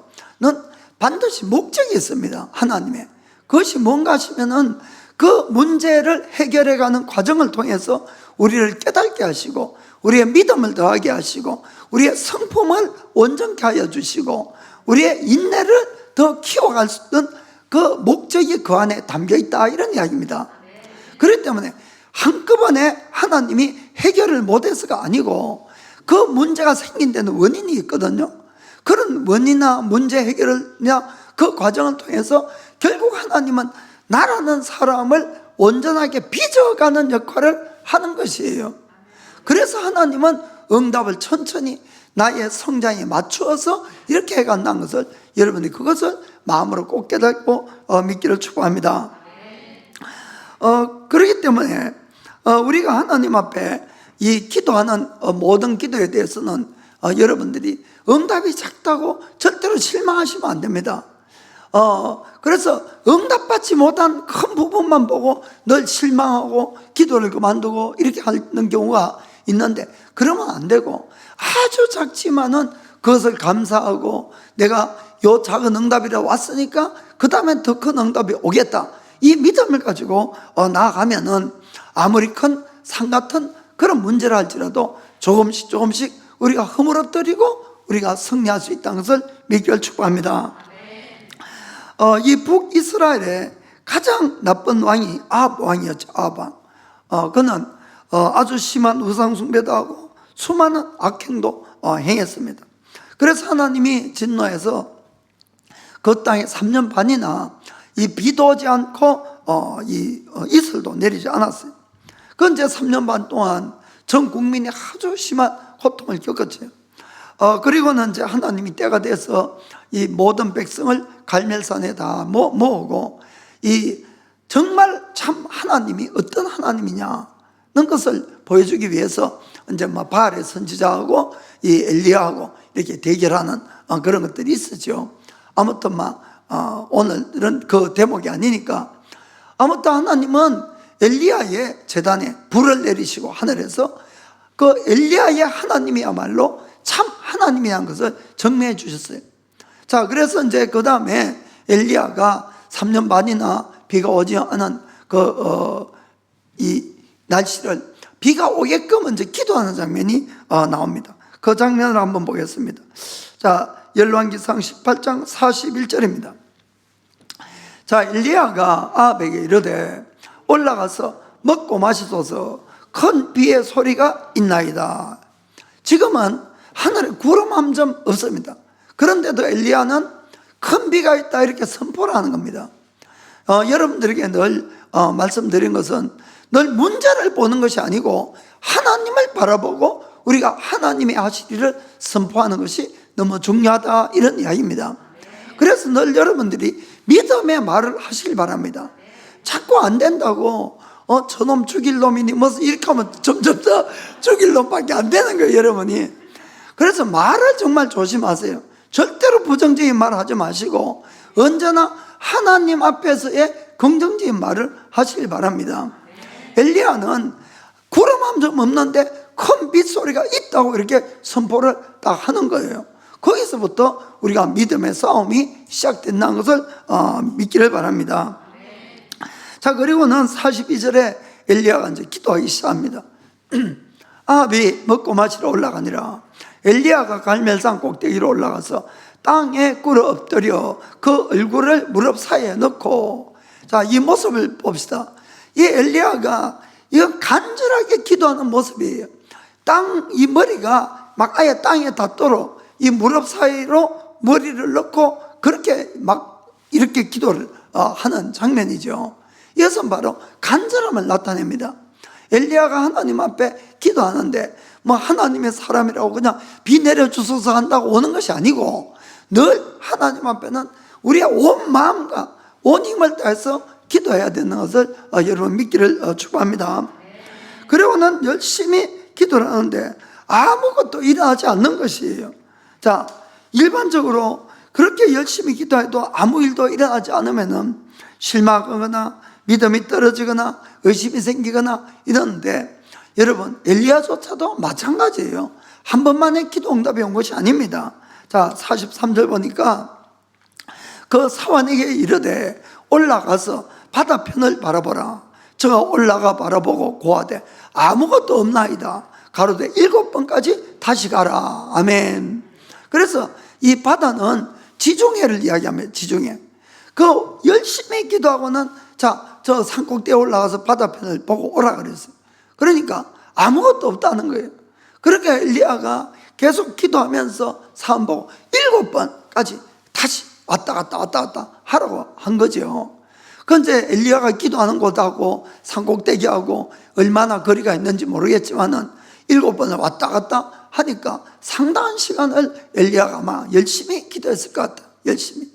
반드시 목적이 있습니다. 하나님의. 그것이 뭔가 하시면은 그 문제를 해결해 가는 과정을 통해서 우리를 깨닫게 하시고 우리의 믿음을 더하게 하시고 우리의 성품을 온전케 하여 주시고 우리의 인내를 더 키워갈 수 있는 그 목적이 그 안에 담겨 있다 이런 이야기입니다. 그렇기 때문에 한꺼번에 하나님이 해결을 못해서가 아니고 그 문제가 생긴 데는 원인이 있거든요. 그런 원인이나 문제 해결이나 그 과정을 통해서 결국 하나님은 나라는 사람을 온전하게 빚어가는 역할을 하는 것이에요. 그래서 하나님은 응답을 천천히 나의 성장에 맞추어서 이렇게 해간다는 것을 여러분이 그것을 마음으로 꼭 깨닫고 믿기를 축복합니다. 그렇기 때문에 우리가 하나님 앞에 이 기도하는 모든 기도에 대해서는 여러분들이 응답이 작다고 절대로 실망하시면 안 됩니다. 그래서 응답받지 못한 큰 부분만 보고 늘 실망하고 기도를 그만두고 이렇게 하는 경우가 있는데 그러면 안 되고 아주 작지만은 그것을 감사하고 내가 요 작은 응답이라 왔으니까 그 다음엔 더 큰 응답이 오겠다 이 믿음을 가지고 나아가면은 아무리 큰 산 같은 그런 문제라 할지라도 조금씩 우리가 허물어뜨리고 우리가 승리할 수 있다는 것을 믿기를 축복합니다. 이 북이스라엘의 가장 나쁜 왕이 아합 왕이었죠. 아합 왕. 그는 아주 심한 우상숭배도 하고 수많은 악행도 행했습니다. 그래서 하나님이 진노해서 그 땅에 3년 반이나 이 비도 오지 않고 이슬도 내리지 않았어요. 그건 이제 3년 반 동안 전 국민이 아주 심한 고통을 겪었죠. 그리고는 이제 하나님이 때가 돼서 이 모든 백성을 갈멜산에 다 모으고 이 정말 참 하나님이 어떤 하나님이냐는 것을 보여주기 위해서 이제 바알의 선지자하고 이 엘리야하고 이렇게 대결하는 그런 것들이 있었죠. 아무튼 오늘은 그 대목이 아니니까. 아무튼 하나님은 엘리야의 제단에 불을 내리시고 하늘에서 그 엘리야의 하나님이야말로 참 하나님이라는 것을 증명해 주셨어요. 자, 그래서 이제 그 다음에 엘리야가 3년 반이나 비가 오지 않은 이 날씨를 비가 오게끔 이제 기도하는 장면이 나옵니다. 그 장면을 한번 보겠습니다. 자, 열왕기상 18장 41절입니다. 자, 엘리야가 아합에게 이르되 올라가서 먹고 마시소서, 큰 비의 소리가 있나이다. 지금은 하늘에 구름 한 점 없습니다. 그런데도 엘리야는 큰 비가 있다 이렇게 선포를 하는 겁니다. 여러분들에게 늘 말씀드린 것은 늘 문제를 보는 것이 아니고 하나님을 바라보고 우리가 하나님의 하시리를 선포하는 것이 너무 중요하다, 이런 이야기입니다. 그래서 늘 여러분들이 믿음의 말을 하시길 바랍니다. 자꾸 안 된다고 저놈 죽일 놈이니 무슨 이렇게 하면 점점 더 죽일 놈밖에 안 되는 거예요, 여러분이. 그래서 말을 정말 조심하세요. 절대로 부정적인 말 하지 마시고 언제나 하나님 앞에서의 긍정적인 말을 하시길 바랍니다. 엘리야는 구름 한 점 없는데 큰 빗소리가 있다고 이렇게 선포를 딱 하는 거예요. 거기서부터 우리가 믿음의 싸움이 시작된다는 것을 믿기를 바랍니다. 자, 그리고는 42절에 엘리야가 이제 기도하기 시작합니다. 아합이 먹고 마시러 올라가니라. 엘리야가 갈멜산 꼭대기로 올라가서 땅에 꿇어 엎드려 그 얼굴을 무릎 사이에 넣고, 자, 이 모습을 봅시다. 이 엘리야가 이건 간절하게 기도하는 모습이에요. 이 머리가 막 아예 땅에 닿도록 이 무릎 사이로 머리를 넣고 그렇게 막 이렇게 기도를 하는 장면이죠. 이것은 바로 간절함을 나타냅니다. 엘리야가 하나님 앞에 기도하는데 뭐 하나님의 사람이라고 그냥 비 내려주소서 한다고 오는 것이 아니고 늘 하나님 앞에는 우리의 온 마음과 온 힘을 다해서 기도해야 되는 것을 여러분 믿기를 축복합니다. 그리고는 열심히 기도를 하는데 아무것도 일어나지 않는 것이에요. 자, 일반적으로 그렇게 열심히 기도해도 아무 일도 일어나지 않으면 실망하거나 믿음이 떨어지거나 의심이 생기거나 이러는데, 여러분 엘리야조차도 마찬가지예요. 한 번만에 기도 응답이 온 것이 아닙니다. 자, 43절 보니까 그 사환에게 이르되 올라가서 바다편을 바라보라. 저가 올라가 바라보고 고하되 아무것도 없나이다. 가로되 7번까지 다시 가라. 아멘. 그래서 이 바다는 지중해를 이야기합니다. 지중해. 그 열심히 기도하고는 자, 저 산꼭대에 올라가서 바다편을 보고 오라 그랬어요. 그러니까 아무것도 없다는 거예요. 그렇게 엘리야가 계속 기도하면서 사람 보고 7번까지 다시 왔다 갔다 하라고 한 거죠. 그런데 엘리야가 기도하는 곳하고 산꼭대기하고 얼마나 거리가 있는지 모르겠지만은 7번을 왔다 갔다 하니까 상당한 시간을 엘리야가 아마 열심히 기도했을 것 같아요. 열심히.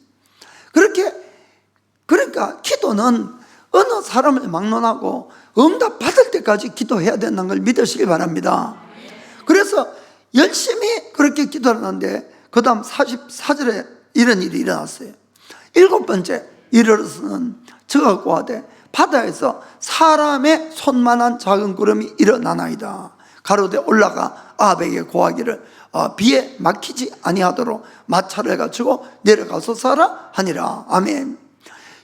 그러니까 기도는 어느 사람을 막론하고 응답 받을 때까지 기도해야 된다는 걸 믿으시기 바랍니다. 그래서 열심히 그렇게 기도하는데 그 다음 44절에 이런 일이 일어났어요. 7번째 이르러서는 저가 고하되 바다에서 사람의 손만한 작은 구름이 일어나나이다. 가로되 올라가 아합에게 고하기를 비에 막히지 아니하도록 마차를 가지고 내려가서 살아 하니라. 아멘.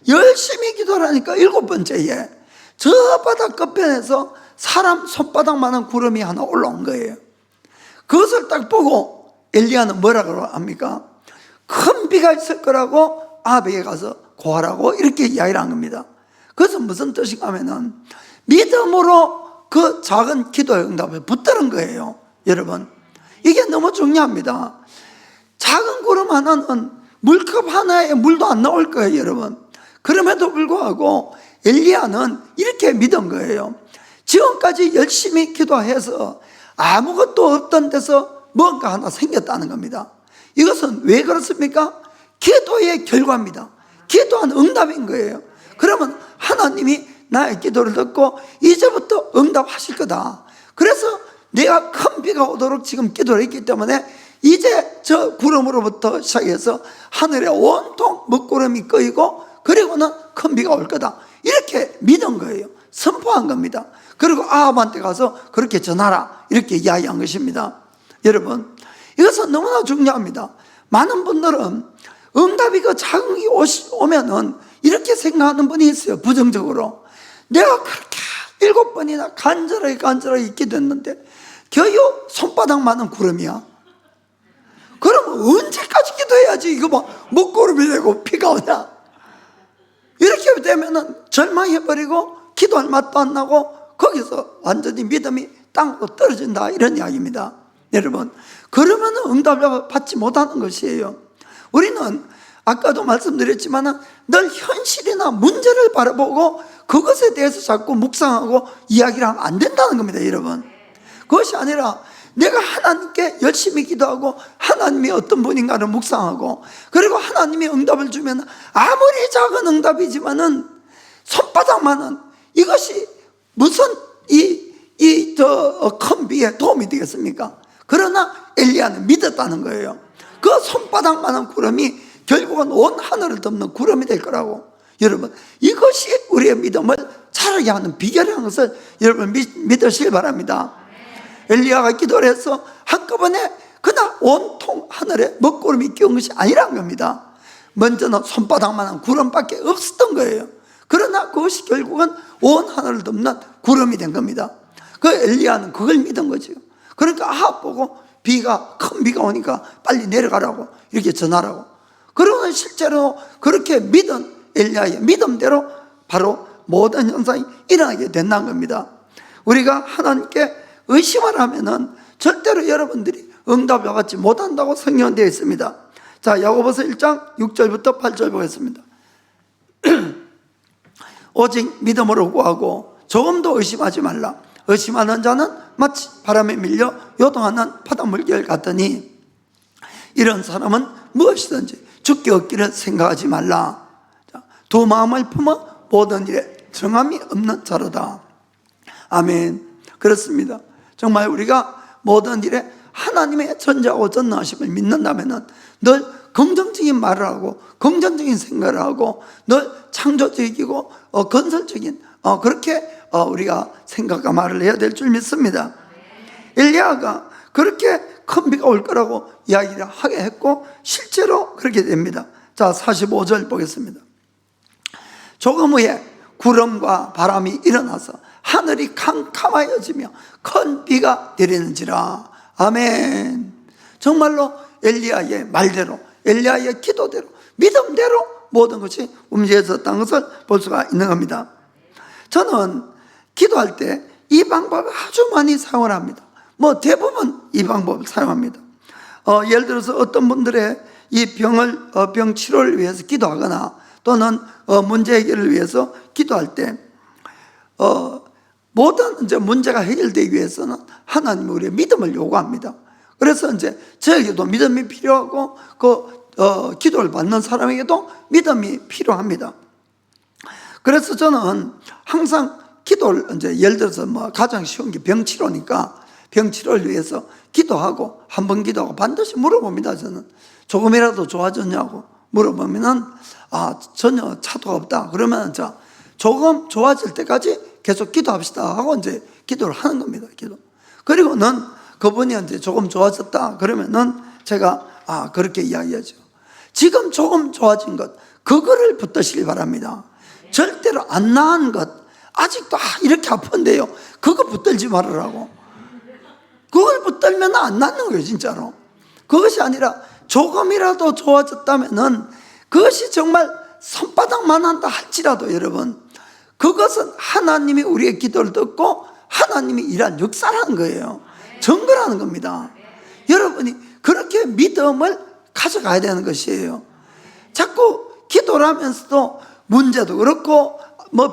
열심히 기도를 하니까 7번째에 저 바다 끝편에서 사람 손바닥만한 구름이 하나 올라온 거예요. 그것을 딱 보고 엘리야는 뭐라고 합니까? 큰 비가 있을 거라고 아합에게 가서 고하라고 이렇게 이야기를 한 겁니다. 그것은 무슨 뜻인가 하면은 믿음으로 그 작은 기도의 응답을 붙드는 거예요. 여러분, 이게 너무 중요합니다. 작은 구름 하나는 물컵 하나에 물도 안 나올 거예요, 여러분. 그럼에도 불구하고 엘리야는 이렇게 믿은 거예요. 지금까지 열심히 기도해서 아무것도 없던 데서 뭔가 하나 생겼다는 겁니다. 이것은 왜 그렇습니까? 기도의 결과입니다. 기도한 응답인 거예요. 그러면 하나님이 나의 기도를 듣고 이제부터 응답하실 거다. 그래서 내가 큰 비가 오도록 지금 기도를 했기 때문에 이제 저 구름으로부터 시작해서 하늘에 온통 먹구름이 꺼이고 그리고는 큰 비가 올 거다, 이렇게 믿은 거예요. 선포한 겁니다. 그리고 아합한테 가서 그렇게 전하라, 이렇게 이야기한 것입니다. 여러분, 이것은 너무나 중요합니다. 많은 분들은 응답이 그 작은 게 오면은 이렇게 생각하는 분이 있어요. 부정적으로. 내가 그렇게 7번이나 간절하게 기도했는데 겨우 손바닥만한 구름이야. 그러면 언제까지 기도해야지 이거 뭐 먹구름이 되고 비가 오냐? 이렇게 되면은 절망해버리고 기도할 맛도 안 나고 거기서 완전히 믿음이 땅으로 떨어진다, 이런 이야기입니다. 여러분, 그러면은 응답을 받지 못하는 것이에요. 우리는 아까도 말씀드렸지만 늘 현실이나 문제를 바라보고 그것에 대해서 자꾸 묵상하고 이야기를 하면 안 된다는 겁니다. 여러분, 그것이 아니라 내가 하나님께 열심히 기도하고 하나님이 어떤 분인가를 묵상하고 그리고 하나님이 응답을 주면 아무리 작은 응답이지만은 손바닥만은 이것이 무슨 큰 비에 도움이 되겠습니까? 그러나 엘리야는 믿었다는 거예요. 그 손바닥만한 구름이 결국은 온 하늘을 덮는 구름이 될 거라고. 여러분, 이것이 우리의 믿음을 자라게 하는 비결이라는 것을 여러분 믿으시길 바랍니다. 엘리야가 기도를 해서 한꺼번에 그냥 온통 하늘에 먹구름이 끼운 것이 아니라는 겁니다. 먼저는 손바닥만한 구름밖에 없었던 거예요. 그러나 그것이 결국은 온 하늘을 덮는 구름이 된 겁니다. 그 엘리야는 그걸 믿은 거죠. 그러니까 아합 보고 큰 비가 오니까 빨리 내려가라고 이렇게 전하라고. 그러고는 실제로 그렇게 믿은 엘리야의 믿음대로 바로 모든 현상이 일어나게 된다는 겁니다. 우리가 하나님께 의심을 하면은 절대로 여러분들이 응답을 받지 못한다고 성경에 되어 있습니다. 자, 야고보서 1장 6절부터 8절 보겠습니다. 오직 믿음으로 구하고 조금도 의심하지 말라. 의심하는 자는 마치 바람에 밀려 요동하는 바닷물결 같으니 이런 사람은 무엇이든지 죽게 얻기를 생각하지 말라. 두 마음을 품어 모든 일에 정함이 없는 자로다. 아멘. 그렇습니다. 정말 우리가 모든 일에 하나님의 전지하고 전능하심을 믿는다면 늘 긍정적인 말을 하고 긍정적인 생각을 하고 늘 창조적이고 건설적인 그렇게 우리가 생각과 말을 해야 될 줄 믿습니다. 엘리야가 그렇게 큰 비가 올 거라고 이야기를 하게 했고 실제로 그렇게 됩니다. 자, 45절 보겠습니다. 조금 후에 구름과 바람이 일어나서 하늘이 캄캄하여지며 큰 비가 내리는지라. 아멘. 정말로 엘리야의 말대로, 엘리야의 기도대로, 믿음대로 모든 것이 움직여졌다는 것을 볼 수가 있는 겁니다. 저는 기도할 때 이 방법을 아주 많이 사용을 합니다. 대부분 이 방법을 사용합니다. 예를 들어서 어떤 분들의 이 병 치료를 위해서 기도하거나 또는 문제 해결을 위해서 기도할 때 모든 이제 문제가 해결되기 위해서는 하나님이 우리의 믿음을 요구합니다. 그래서 이제 저에게도 믿음이 필요하고 기도를 받는 사람에게도 믿음이 필요합니다. 그래서 저는 항상 기도를 이제 예를 들어서 가장 쉬운 게 병 치료니까 병 치료를 위해서 기도하고 한 번 기도하고 반드시 물어봅니다. 저는 조금이라도 좋아졌냐고 물어보면은 전혀 차도가 없다. 그러면 조금 좋아질 때까지 계속 기도합시다 하고 이제 기도를 하는 겁니다. 기도. 그리고는 그분이 이제 조금 좋아졌다 그러면은 제가 그렇게 이야기하죠. 지금 조금 좋아진 것 그거를 붙드시길 바랍니다. 절대로 안 나은 것 아직도 이렇게 아픈데요. 그거 붙들지 말으라고. 그걸 붙들면 안 낫는 거예요, 진짜로. 그것이 아니라 조금이라도 좋아졌다면은 그것이 정말 손바닥만 한다 할지라도 여러분 그것은 하나님이 우리의 기도를 듣고 하나님이 일한 역사라는 거예요. 증거라는 겁니다. 여러분이 그렇게 믿음을 가져가야 되는 것이에요. 자꾸 기도를 하면서도 문제도 그렇고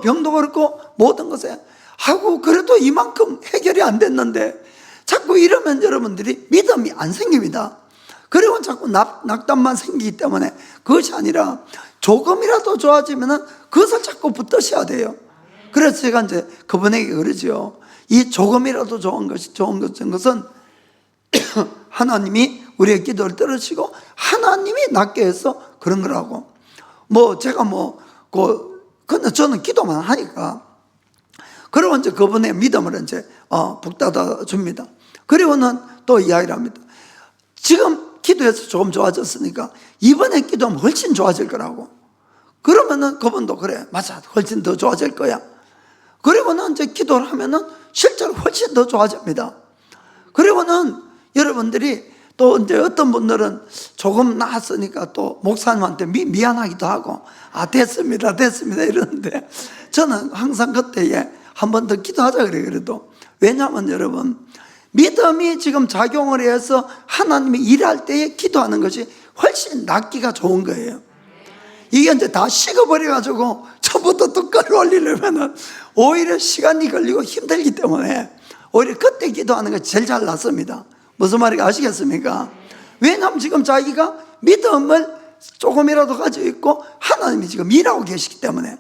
병도 그렇고 모든 것에 그래도 이만큼 해결이 안 됐는데 자꾸 이러면 여러분들이 믿음이 안 생깁니다. 그리고 자꾸 낙담만 생기기 때문에 그것이 아니라 조금이라도 좋아지면은 그것을 자꾸 붙드셔야 돼요. 그래서 제가 이제 그분에게 그러죠. 이 조금이라도 좋은 것은 하나님이 우리의 기도를 들으시고 하나님이 낫게 해서 그런 거라고. 제가 근데 저는 기도만 하니까. 그리고 이제 그분의 믿음을 이제 북돋아 줍니다. 그리고는 또 이야기를 합니다. 지금 기도해서 조금 좋아졌으니까 이번에 기도하면 훨씬 좋아질 거라고. 그러면은 그분도 그래, 맞아, 훨씬 더 좋아질 거야. 그리고는 이제 기도를 하면은 실제로 훨씬 더 좋아집니다. 그리고는 여러분들이 또 이제 어떤 분들은 조금 나았으니까 또 목사님한테 미안하기도 하고, 됐습니다 이러는데, 저는 항상 그때에 한 번 더 기도하자 그래. 그래도 왜냐하면 여러분, 믿음이 지금 작용을 해서 하나님이 일할 때에 기도하는 것이 훨씬 낫기가 좋은 거예요. 이게 이제 다 식어버려가지고 처음부터 또 끌어올리려면은 오히려 시간이 걸리고 힘들기 때문에 오히려 그때 기도하는 것이 제일 잘 낫습니다. 무슨 말인지 아시겠습니까? 왜냐하면 지금 자기가 믿음을 조금이라도 가지고 있고 하나님이 지금 일하고 계시기 때문에.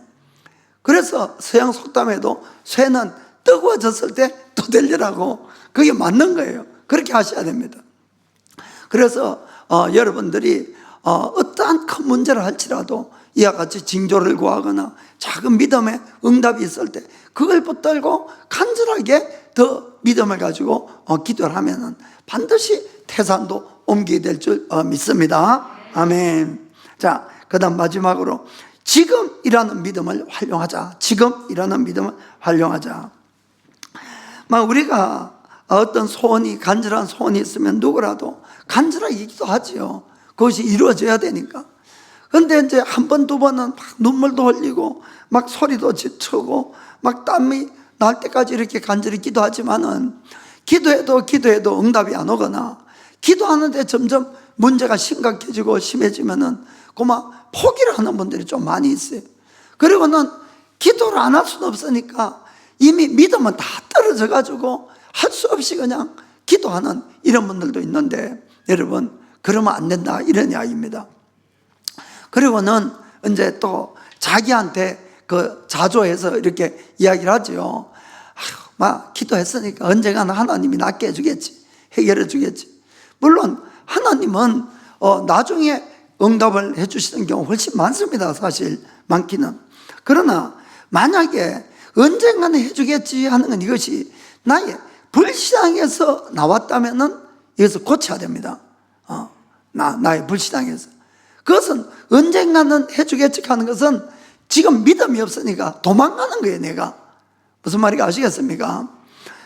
그래서 서양 속담에도 쇠는 뜨거워졌을 때 또 들리라고, 그게 맞는 거예요. 그렇게 하셔야 됩니다. 그래서 여러분들이 어떠한 큰 문제를 할지라도 이와 같이 징조를 구하거나 작은 믿음의 응답이 있을 때 그걸 붙들고 간절하게 더 믿음을 가지고 기도를 하면은 반드시 태산도 옮기게 될 줄 믿습니다. 아멘. 자, 그 다음 마지막으로 지금 일하는 믿음을 활용하자. 지금 일하는 믿음을 활용하자. 우리가 어떤 소원이, 간절한 소원이 있으면 누구라도 간절하게 기도하지요. 그것이 이루어져야 되니까. 근데 이제 한 번, 두 번은 막 눈물도 흘리고, 막 소리도 지치고, 막 땀이 날 때까지 이렇게 간절히 기도하지만은, 기도해도 응답이 안 오거나, 기도하는데 점점 문제가 심각해지고 심해지면은, 그만 포기를 하는 분들이 좀 많이 있어요. 그리고는 기도를 안 할 수는 없으니까, 이미 믿음은 다 떨어져가지고, 할 수 없이 그냥 기도하는 이런 분들도 있는데, 여러분, 그러면 안 된다, 이런 이야기입니다. 그리고는 이제 또 자기한테 자조해서 이렇게 이야기를 하죠. 기도했으니까 언젠가는 하나님이 낫게 해주겠지, 해결해 주겠지. 물론 하나님은 나중에 응답을 해주시는 경우 훨씬 많습니다. 사실 많기는. 그러나 만약에 언젠가는 해주겠지 하는 건 이것이 나의 불신앙에서 나왔다면은 이것을 고쳐야 됩니다. 나의 불신앙에서. 그것은 언젠가는 해주겠지 하는 것은 지금 믿음이 없으니까 도망가는 거예요, 내가. 무슨 말인지 아시겠습니까?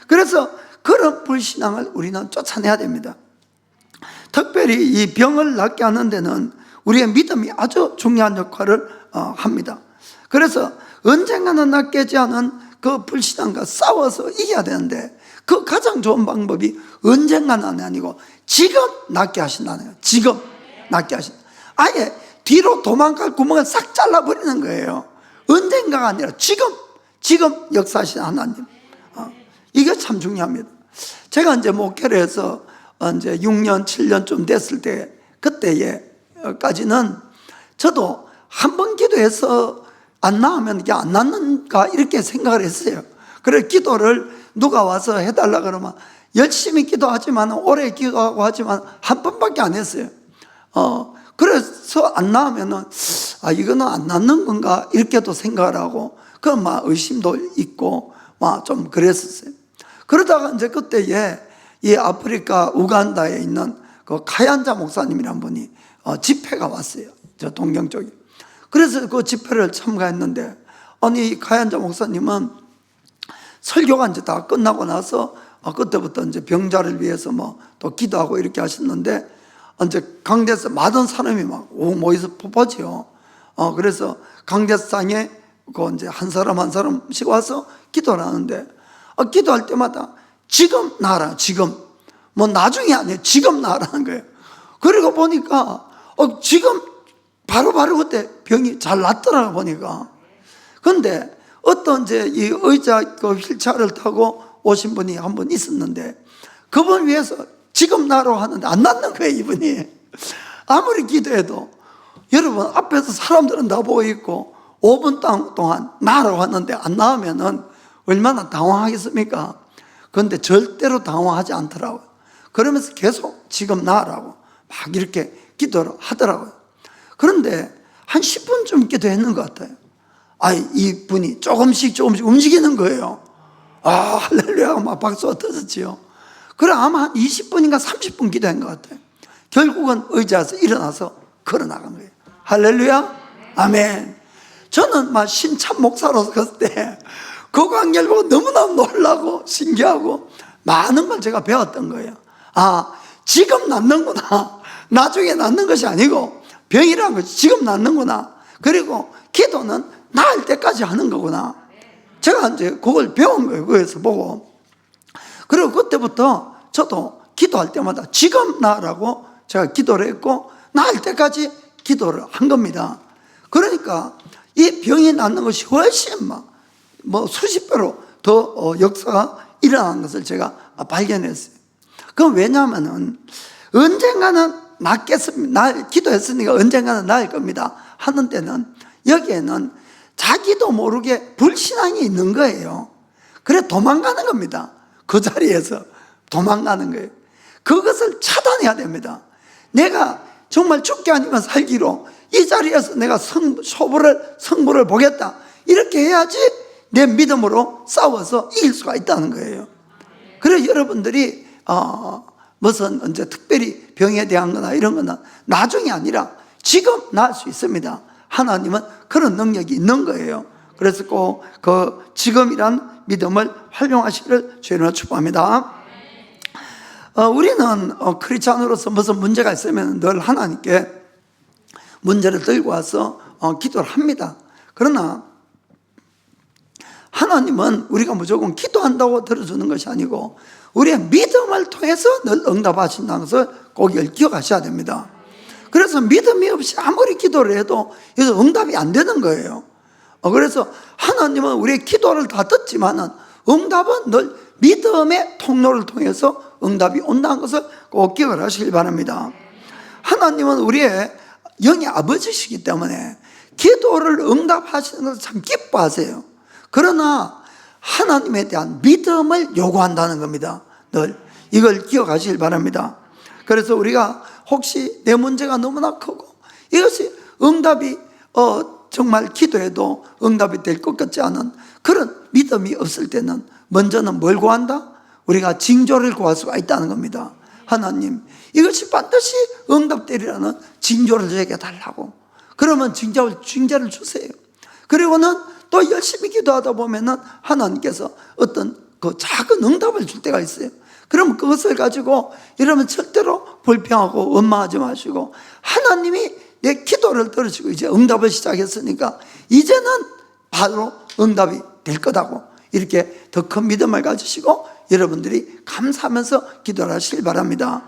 그래서 그런 불신앙을 우리는 쫓아내야 됩니다. 특별히 이 병을 낫게 하는 데는 우리의 믿음이 아주 중요한 역할을 합니다. 그래서 언젠가는 낫겠지 하는 그 불신앙과 싸워서 이겨야 되는데, 그 가장 좋은 방법이 언젠가는 아니고 지금 낫게 하신다는 거예요. 지금 낫게 하신다. 아예 뒤로 도망갈 구멍을 싹 잘라버리는 거예요. 언젠가가 아니라 지금 역사하신 하나님. 이게 참 중요합니다. 제가 이제 목회를 해서 이제 6년, 7년쯤 됐을 때, 그때까지는 저도 한 번 기도해서 안 나으면 이게 안 낫는가 이렇게 생각을 했어요. 그래서 기도를 누가 와서 해달라 그러면 열심히 기도하지만, 오래 기도하고 하지만 한 번밖에 안 했어요. 그래서 안 나으면은 이거는 안 낫는 건가 이렇게도 생각을 하고, 그럼 의심도 있고 좀 그랬었어요. 그러다가 이제 그때에 이 아프리카 우간다에 있는 그 카얀자 목사님이란 분이 집회가 왔어요. 저 동경 쪽에. 그래서 그 집회를 참가했는데, 이 카얀자 목사님은 설교가 이제 다 끝나고 나서 그때부터 이제 병자를 위해서 또 기도하고 이렇게 하셨는데, 이제 강대에서 많은 사람이 막 모여서 뽑아지요. 그래서 강대상에 이제 한 사람 한 사람씩 와서 기도를 하는데, 기도할 때마다 지금 나라, 지금. 나중이 아니에요. 지금 나라는 거예요. 그리고 보니까, 지금 바로 그때 병이 잘 낫더라고 보니까. 근데 어떤 이제 이 의자 휠체어를 타고 오신 분이 한 분 있었는데, 그분 위해서 지금 나로 하는데 안 낫는 거예요, 이분이. 아무리 기도해도. 여러분, 앞에서 사람들은 다 보고 있고 5분 동안 나라고 하는데 안 나오면은 얼마나 당황하겠습니까? 그런데 절대로 당황하지 않더라고요. 그러면서 계속 지금 나라고. 막 이렇게 기도를 하더라고요. 그런데 한 10분쯤 기도했는 것 같아요. 이분이 조금씩 움직이는 거예요. 할렐루야, 막 박수가 터졌지요. 그래, 아마 한 20분인가 30분 기도한 것 같아요. 결국은 의자에서 일어나서 걸어 나간 거예요. 할렐루야, 아멘. 저는 막 신참 목사로서 그때 그 광경을 보고 너무나 놀라고 신기하고 많은 걸 제가 배웠던 거예요. 지금 낫는구나. 나중에 낫는 것이 아니고 병이라는 것이 지금 낫는구나. 그리고 기도는 나을 때까지 하는 거구나. 제가 이제 그걸 배운 거예요. 거기서 보고. 그리고 그때부터 저도 기도할 때마다 지금 나라고 제가 기도를 했고 나을 때까지 기도를 한 겁니다. 그러니까 이 병이 낫는 것이 훨씬 수십 배로 더 역사가 일어난 것을 제가 발견했어요. 그건 왜냐하면은 언젠가는 낫겠습니다. 기도했으니까 언젠가는 나을 겁니다 하는 때는 여기에는 자기도 모르게 불신앙이 있는 거예요. 그래 도망가는 겁니다. 그 자리에서 도망가는 거예요. 그것을 차단해야 됩니다. 내가 정말 죽기 아니면 살기로 이 자리에서 내가 성부를 보겠다. 이렇게 해야지 내 믿음으로 싸워서 이길 수가 있다는 거예요. 그래서 여러분들이 무슨 이제 특별히 병에 대한 거나 이런 거는 나중이 아니라 지금 나을 수 있습니다. 하나님은 그런 능력이 있는 거예요. 그래서 꼭 그 지금이란 믿음을 활용하시기를 주님으로 축복합니다. 우리는 크리스찬으로서 무슨 문제가 있으면 늘 하나님께 문제를 들고 와서 기도를 합니다. 그러나 하나님은 우리가 무조건 기도한다고 들어주는 것이 아니고 우리의 믿음을 통해서 늘 응답하신다는 것을 꼭 기억하셔야 됩니다. 그래서 믿음이 없이 아무리 기도를 해도 여기서 응답이 안 되는 거예요. 그래서 하나님은 우리의 기도를 다 듣지만은 응답은 늘 믿음의 통로를 통해서 응답이 온다는 것을 꼭 기억을 하시길 바랍니다. 하나님은 우리의 영의 아버지시기 때문에 기도를 응답하시는 것을 참 기뻐하세요. 그러나 하나님에 대한 믿음을 요구한다는 겁니다. 늘 이걸 기억하시길 바랍니다. 그래서 우리가 혹시 내 문제가 너무나 크고 이것이 응답이 정말 기도해도 응답이 될 것 같지 않은 그런 믿음이 없을 때는 먼저는 뭘 구한다? 우리가 징조를 구할 수가 있다는 겁니다. 하나님, 이것이 반드시 응답되리라는 징조를 저에게 달라고. 그러면 징조를 주세요. 그리고는 또 열심히 기도하다 보면은 하나님께서 어떤 그 작은 응답을 줄 때가 있어요. 그러면 그것을 가지고 이러면 절대로 불평하고 원망하지 마시고 하나님이 내 기도를 들으시고 이제 응답을 시작했으니까 이제는 바로 응답이 될 거다고 이렇게 더 큰 믿음을 가지시고 여러분들이 감사하면서 기도를 하시길 바랍니다.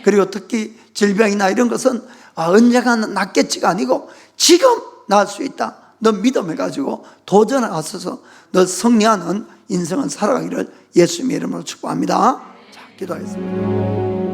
그리고 특히 질병이나 이런 것은 언젠가는 낫겠지가 아니고 지금 나을 수 있다. 너 믿음을 가지고 도전을 하셔서 너 승리하는 인생을 살아가기를 예수님의 이름으로 축복합니다. 자, 기도하겠습니다.